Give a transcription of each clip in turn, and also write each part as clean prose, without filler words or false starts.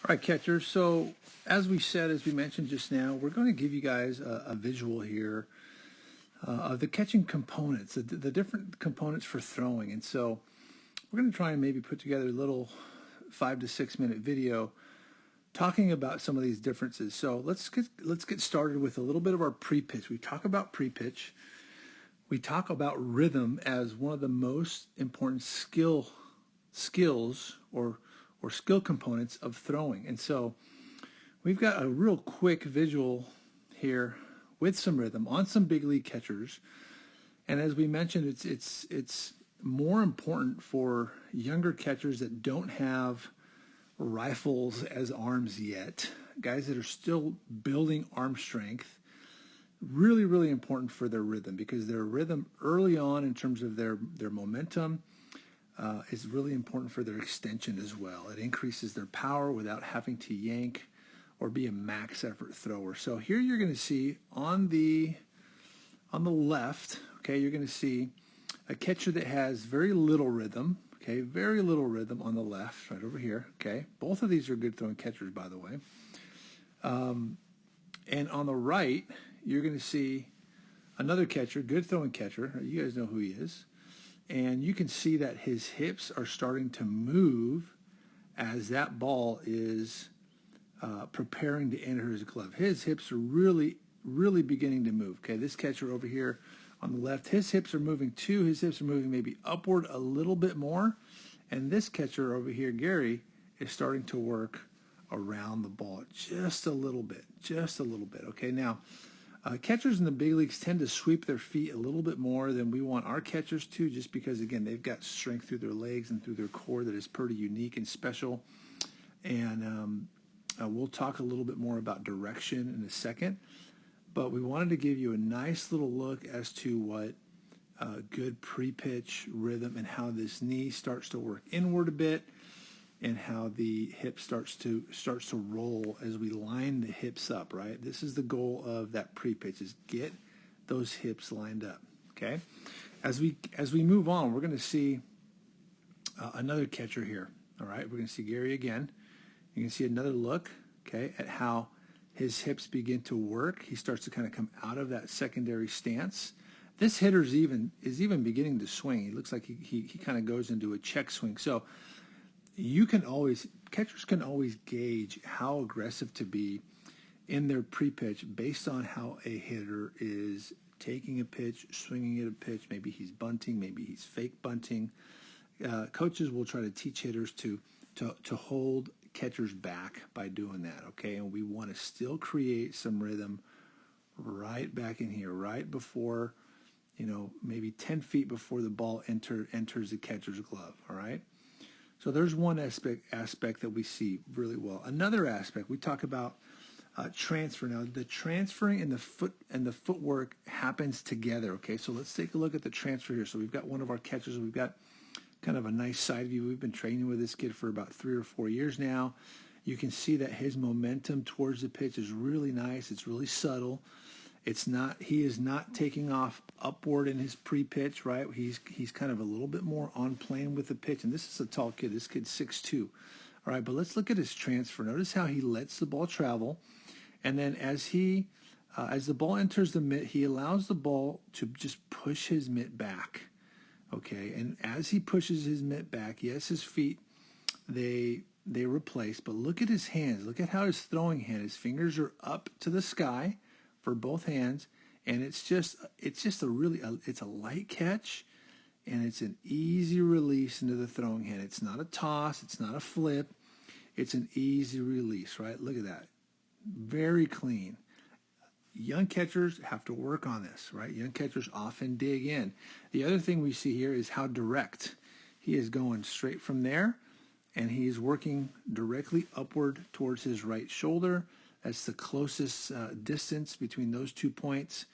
All right, catchers. So, as we said, as we mentioned just now, we're going to give you guys a visual here of the catching components, the different components for throwing. And so, we're going to try and maybe put together a little 5 to 6 minute video talking about some of these differences. So, let's get started with a little bit of our pre-pitch. We talk about pre-pitch. We talk about rhythm as one of the most important skills or skill components of throwing. And so we've got a real quick visual here with some rhythm on some big league catchers. And as we mentioned, it's more important for younger catchers that don't have rifles as arms yet, guys that are still building arm strength. Really, really important for their rhythm, because their rhythm early on in terms of their momentum is really important for their extension as well. It increases their power without having to yank or be a max effort thrower. So here you're going to see on the left, okay, you're going to see a catcher that has very little rhythm, okay, very little rhythm on the left, right over here, okay. Both of these are good throwing catchers, by the way. And on the right, you're going to see another catcher, good throwing catcher. You guys know who he is. And you can see that his hips are starting to move as that ball is preparing to enter his glove. His hips are really, really beginning to move. Okay, this catcher over here on the left, his hips are moving too. His hips are moving maybe upward a little bit more. And this catcher over here, Gary, is starting to work around the ball just a little bit, Okay, now, catchers in the big leagues tend to sweep their feet a little bit more than we want our catchers to, just because, again, they've got strength through their legs and through their core that is pretty unique and special. And we'll talk a little bit more about direction in a second. But we wanted to give you a nice little look as to what good pre-pitch rhythm and how this knee starts to work inward a bit, and how the hip starts to roll as we line the hips up, right? This is the goal of that pre-pitch, is get those hips lined up, okay? As we move on, we're going to see another catcher here, all right? We're going to see Gary again. You can see another look, okay, at how his hips begin to work. He starts to kind of come out of that secondary stance. This hitter is even beginning to swing. He looks like he kind of goes into a check swing. So catchers can always gauge how aggressive to be in their pre-pitch based on how a hitter is taking a pitch, swinging at a pitch. Maybe he's bunting, maybe he's fake bunting. Coaches will try to teach hitters to hold catchers back by doing that, okay? And we want to still create some rhythm right back in here, right before, maybe 10 feet before the ball enters the catcher's glove, all right? So there's one aspect that we see really well. Another aspect, we talk about transfer. Now, the transferring and the footwork happens together, okay? So let's take a look at the transfer here. So we've got one of our catchers. We've got kind of a nice side view. We've been training with this kid for about 3 or 4 years now. You can see that his momentum towards the pitch is really nice. It's really subtle. He is not taking off upward in his pre-pitch, right? He's kind of a little bit more on plane with the pitch. And this is a tall kid. This kid's 6'2". All right, but let's look at his transfer. Notice how he lets the ball travel. And then as the ball enters the mitt, he allows the ball to just push his mitt back. Okay, and as he pushes his mitt back, yes, his feet, they replace, but look at his hands. Look at how his throwing hand, his fingers are up to the sky for both hands, and it's a light catch, and it's an easy release into the throwing hand. It's not a toss, it's not a flip, it's an easy release, right? Look at that. Very clean. Young catchers have to work on this, right? Young catchers often dig in. The other thing we see here is how direct. He is going straight from there, and he's working directly upward towards his right shoulder. That's the closest distance between those 2 points,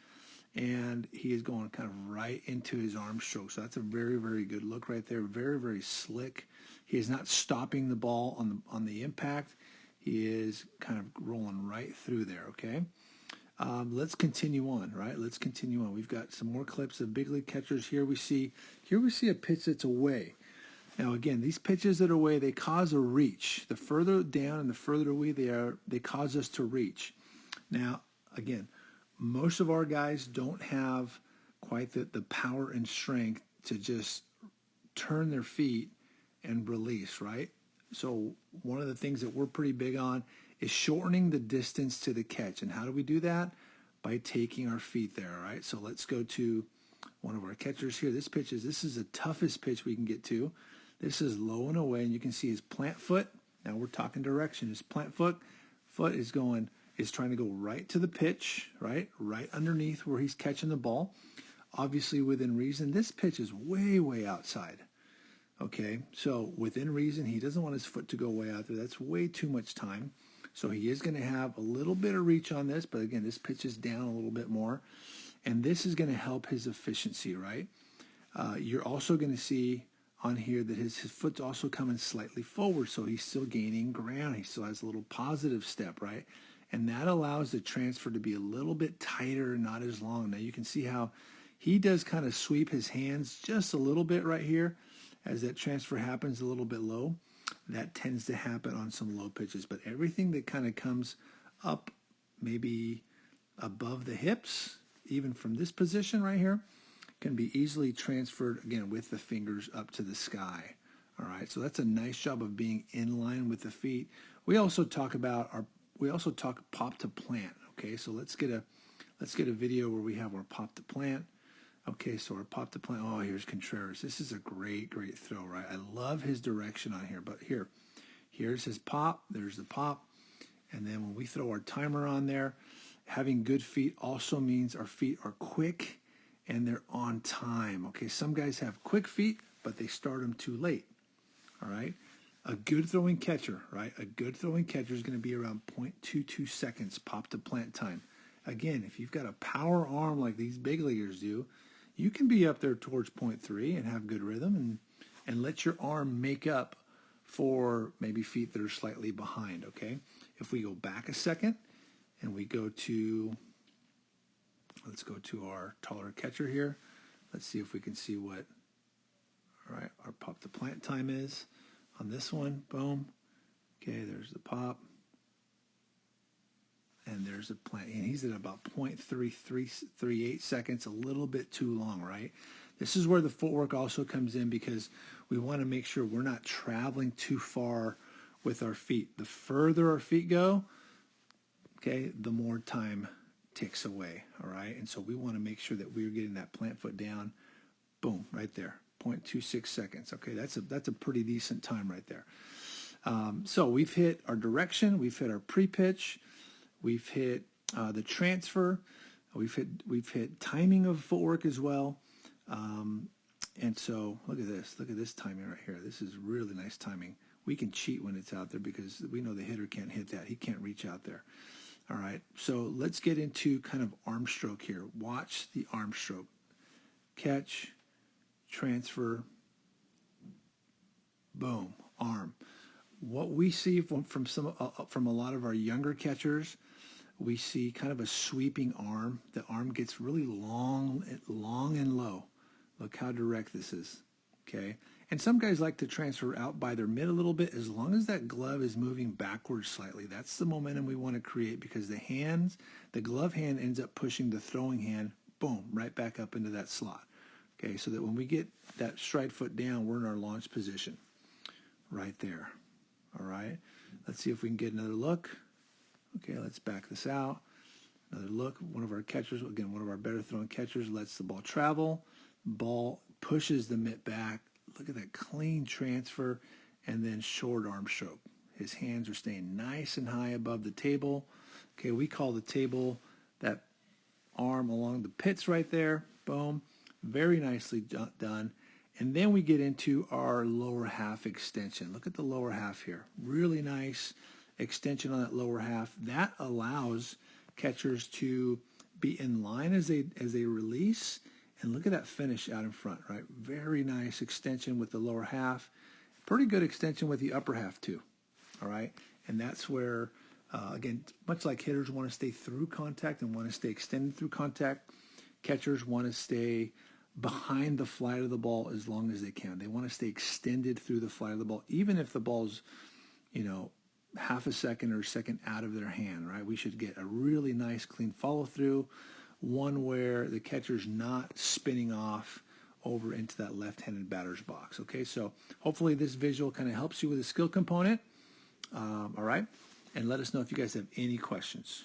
and he is going kind of right into his arm stroke. So that's a very, very good look right there. Very, very slick. He is not stopping the ball on the impact. He is kind of rolling right through there, okay? Let's continue on, right? Let's continue on. We've got some more clips of big league catchers. Here we see a pitch that's away. Now, again, these pitches that are away, they cause a reach. The further down and the further away they are, they cause us to reach. Now, again, most of our guys don't have quite the power and strength to just turn their feet and release, right? So one of the things that we're pretty big on is shortening the distance to the catch. And how do we do that? By taking our feet there, all right? So let's go to one of our catchers here. This is the toughest pitch we can get to. This is low and away, and you can see his plant foot. Now we're talking direction. His plant foot is trying to go right to the pitch, right underneath where he's catching the ball. Obviously within reason. This pitch is way, way outside. Okay, so within reason, he doesn't want his foot to go way out there. That's way too much time. So he is going to have a little bit of reach on this, but again, this pitch is down a little bit more. And this is going to help his efficiency, right? You're also going to see on here that his foot's also coming slightly forward, so he's still gaining ground. He still has a little positive step, right? And that allows the transfer to be a little bit tighter, not as long. Now you can see how he does kind of sweep his hands just a little bit right here as that transfer happens a little bit low. That tends to happen on some low pitches, but everything that kind of comes up maybe above the hips, even from this position right here, can be easily transferred, again, with the fingers up to the sky. All right, so that's a nice job of being in line with the feet. We also talk pop to plant. Okay, so let's get a video where we have our pop to plant. Okay, so our pop to plant. Oh, here's Contreras. This is a great throw, right? I love his direction on here, but here's his pop. There's the pop. And then when we throw our timer on there, having good feet also means our feet are quick and they're on time. Okay, some guys have quick feet, but they start them too late. All right, a good throwing catcher, right? A good throwing catcher is going to be around 0.22 seconds pop to plant time. Again, if you've got a power arm like these big leaguers do, you can be up there towards 0.3 and have good rhythm and let your arm make up for maybe feet that are slightly behind, okay? If we go back a second and we go to, let's go to our taller catcher here. Let's see if we can see what, all right, our pop to plant time is on this one. Boom. Okay, there's the pop. And there's a plant, and he's at about 0.3338 seconds, a little bit too long, right? This is where the footwork also comes in because we want to make sure we're not traveling too far with our feet. The further our feet go, okay, the more time ticks away, all right? And so we want to make sure that we're getting that plant foot down, boom, right there, 0.26 seconds. Okay, that's a pretty decent time right there. So we've hit our direction, we've hit our pre-pitch, we've hit the transfer. We've hit timing of footwork as well. And so look at this. Look at this timing right here. This is really nice timing. We can cheat when it's out there because we know the hitter can't hit that. He can't reach out there. All right. So let's get into kind of arm stroke here. Watch the arm stroke. Catch, transfer, boom, arm. What we see from a lot of our younger catchers, we see kind of a sweeping arm. The arm gets really long and low. Look how direct this is, okay? And some guys like to transfer out by their mid a little bit as long as that glove is moving backwards slightly. That's the momentum we want to create because the glove hand ends up pushing the throwing hand, boom, right back up into that slot, okay? So that when we get that stride foot down, we're in our launch position right there, all right? Let's see if we can get another look. Okay, let's back this out. Another look. One of our catchers, again, one of our better throwing catchers, lets the ball travel. Ball pushes the mitt back. Look at that clean transfer and then short arm stroke. His hands are staying nice and high above the table. Okay, we call the table that arm along the pits right there. Boom. Very nicely done. And then we get into our lower half extension. Look at the lower half here. Really nice extension on that lower half. That allows catchers to be in line as they release. And look at that finish out in front, right? Very nice extension with the lower half. Pretty good extension with the upper half too, all right? And that's where, again, much like hitters want to stay through contact and want to stay extended through contact, catchers want to stay behind the flight of the ball as long as they can. They want to stay extended through the flight of the ball, even if the ball's, half a second or a second out of their hand, right? We should get a really nice, clean follow through, one where the catcher's not spinning off over into that left-handed batter's box. Okay, so hopefully this visual kind of helps you with the skill component. All right, and let us know if you guys have any questions.